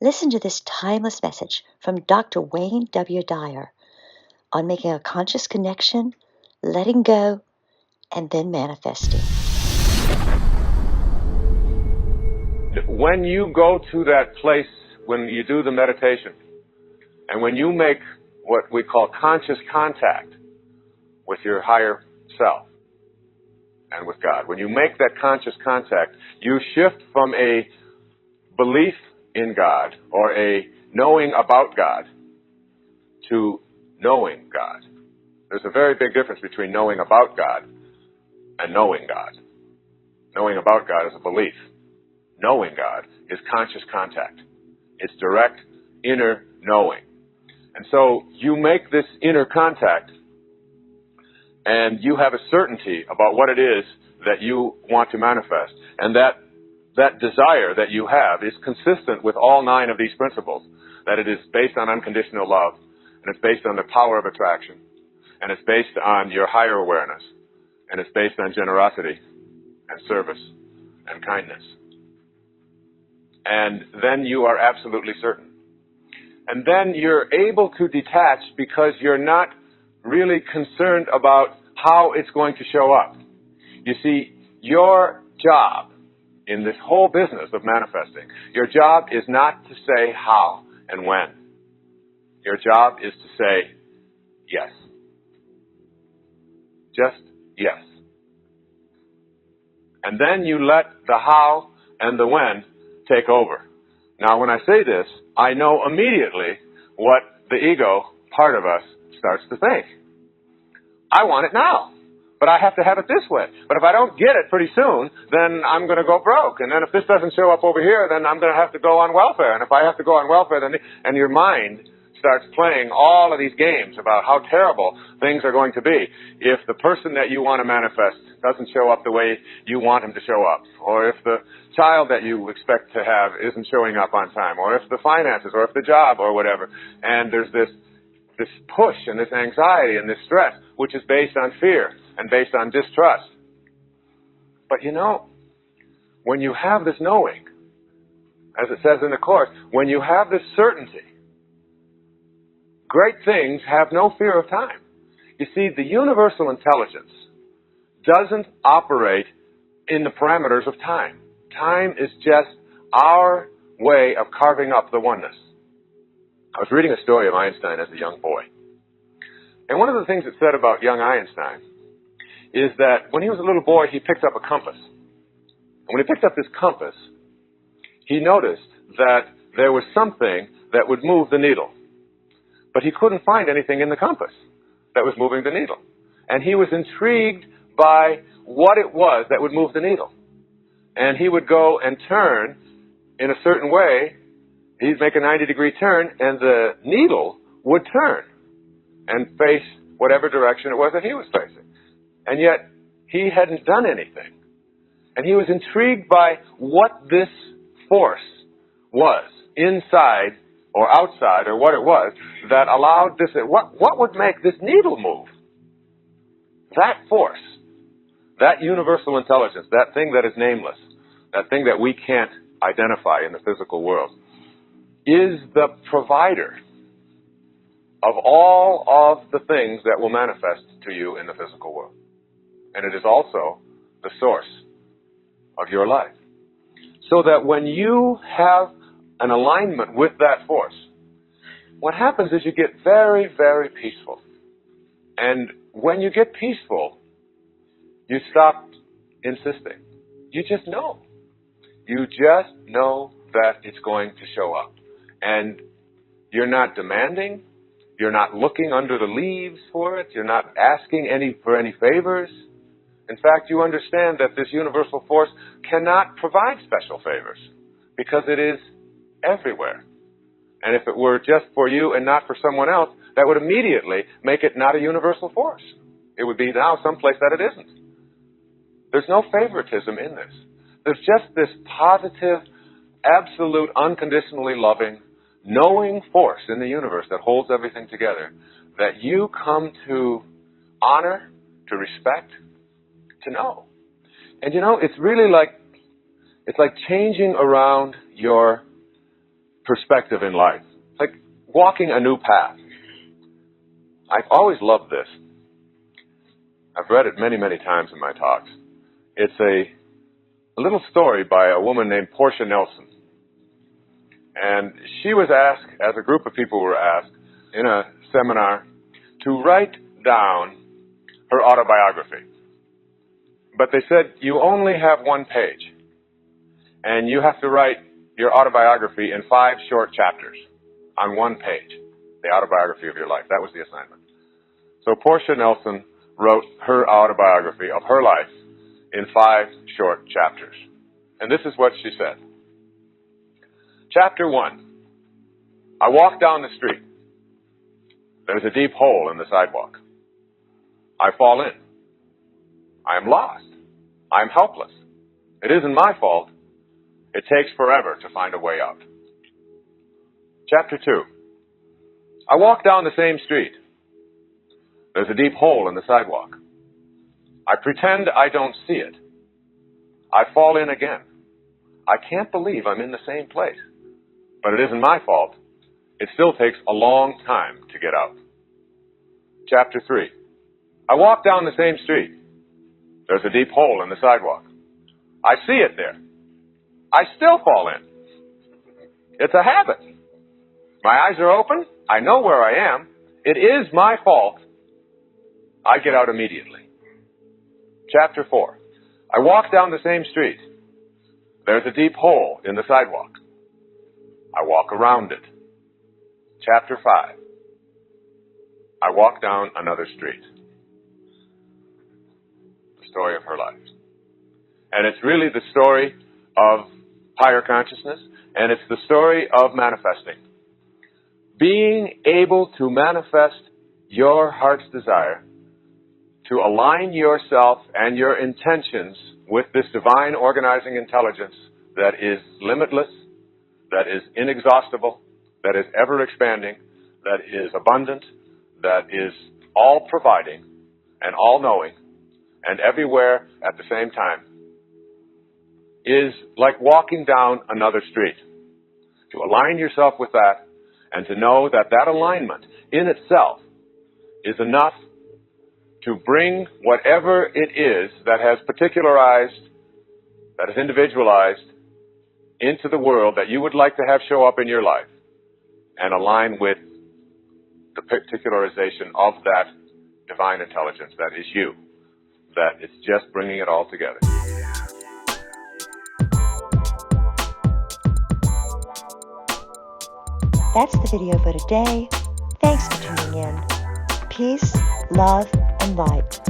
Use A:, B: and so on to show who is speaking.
A: Listen to this timeless message from Dr. Wayne W Dyer on making a conscious connection, letting go, and then manifesting.
B: When you go to that place, when you do the meditation, and when you make what we call conscious contact with your higher self and with God, when you make that conscious contact, you shift from a belief in God or a knowing about God to knowing God. There's a very big difference between knowing about God and knowing God. Knowing about God is a belief. Knowing God is conscious contact. It's direct inner knowing. And so you make this inner contact and you have a certainty about what it is that you want to manifest. And that desire that you have is consistent with all 9 of these principles. That it is based on unconditional love, and it's based on the power of attraction, and it's based on your higher awareness, and it's based on generosity and service and kindness. And then you are absolutely certain. And then you're able to detach because you're not really concerned about how it's going to show up. You see, your job in this whole business of manifesting, your job is not to say how and when. Your job is to say yes. Just yes. And then you let the how and the when take over. Now, when I say this, I know immediately what the ego part of us starts to think. I want it now, but I have to have it this way. But if I don't get it pretty soon, then I'm going to go broke. And then if this doesn't show up over here, then I'm going to have to go on welfare. And if I have to go on welfare, then and your mind starts playing all of these games about how terrible things are going to be if the person that you want to manifest doesn't show up the way you want him to show up, or if the child that you expect to have isn't showing up on time, or if the finances, or if the job, or whatever. And there's this push and this anxiety and this stress, which is based on fear and based on distrust. But you know, when you have this knowing, as it says in the Course, when you have this certainty, great things have no fear of time. You see, the universal intelligence doesn't operate in the parameters of time. Time is just our way of carving up the oneness. I was reading a story of Einstein as a young boy. And one of the things it said about young Einstein is that when he was a little boy, he picked up a compass. And when he picked up this compass, he noticed that there was something that would move the needle. But he couldn't find anything in the compass that was moving the needle. And he was intrigued by what it was that would move the needle. And he would go and turn in a certain way. He'd make a 90-degree turn, and the needle would turn and face whatever direction it was that he was facing. And yet, he hadn't done anything. And he was intrigued by what this force was, inside or outside, or what it was, that allowed this, what would make this needle move? That force, that universal intelligence, that thing that is nameless, that thing that we can't identify in the physical world, is the provider of all of the things that will manifest to you in the physical world. And it is also the source of your life. So that when you have an alignment with that force, what happens is you get very, very peaceful. And when you get peaceful, you stop insisting. You just know. You just know that it's going to show up. And you're not demanding. You're not looking under the leaves for it. You're not asking for any favors. In fact, you understand that this universal force cannot provide special favors because it is everywhere. And if it were just for you and not for someone else, that would immediately make it not a universal force. It would be now someplace that it isn't. There's no favoritism in this. There's just this positive, absolute, unconditionally loving, knowing force in the universe that holds everything together, that you come to honor, to respect, to know. And you know, it's really like changing around your perspective in life. It's like walking a new path. I've always loved this. I've read it many, many times in my talks. It's a little story by a woman named Portia Nelson. And she was asked, as a group of people were asked, in a seminar, to write down her autobiography. But they said, you only have one page. And you have to write your autobiography in 5 short chapters on one page. The autobiography of your life. That was the assignment. So Portia Nelson wrote her autobiography of her life in 5 short chapters. And this is what she said. Chapter 1. I walk down the street. There's a deep hole in the sidewalk. I fall in. I am lost. I am helpless. It isn't my fault. It takes forever to find a way out. Chapter 2. I walk down the same street. There's a deep hole in the sidewalk. I pretend I don't see it. I fall in again. I can't believe I'm in the same place. But it isn't my fault. It still takes a long time to get out. Chapter 3. I walk down the same street. There's a deep hole in the sidewalk. I see it there. I still fall in. It's a habit. My eyes are open. I know where I am. It is my fault. I get out immediately. Chapter 4. I walk down the same street. There's a deep hole in the sidewalk. I walk around it. Chapter 5. I walk down another street. The story of her life. And it's really the story of higher consciousness, and it's the story of manifesting. Being able to manifest your heart's desire, to align yourself and your intentions with this divine organizing intelligence that is limitless, that is inexhaustible, that is ever expanding, that is abundant, that is all providing and all knowing and everywhere at the same time, is like walking down another street. To align yourself with that and to know that that alignment in itself is enough to bring whatever it is that has particularized, that is individualized into the world that you would like to have show up in your life and align with the particularization of that divine intelligence that is you, that it's just bringing it all together.
A: That's the video for today. Thanks for tuning in. Peace, love, and light.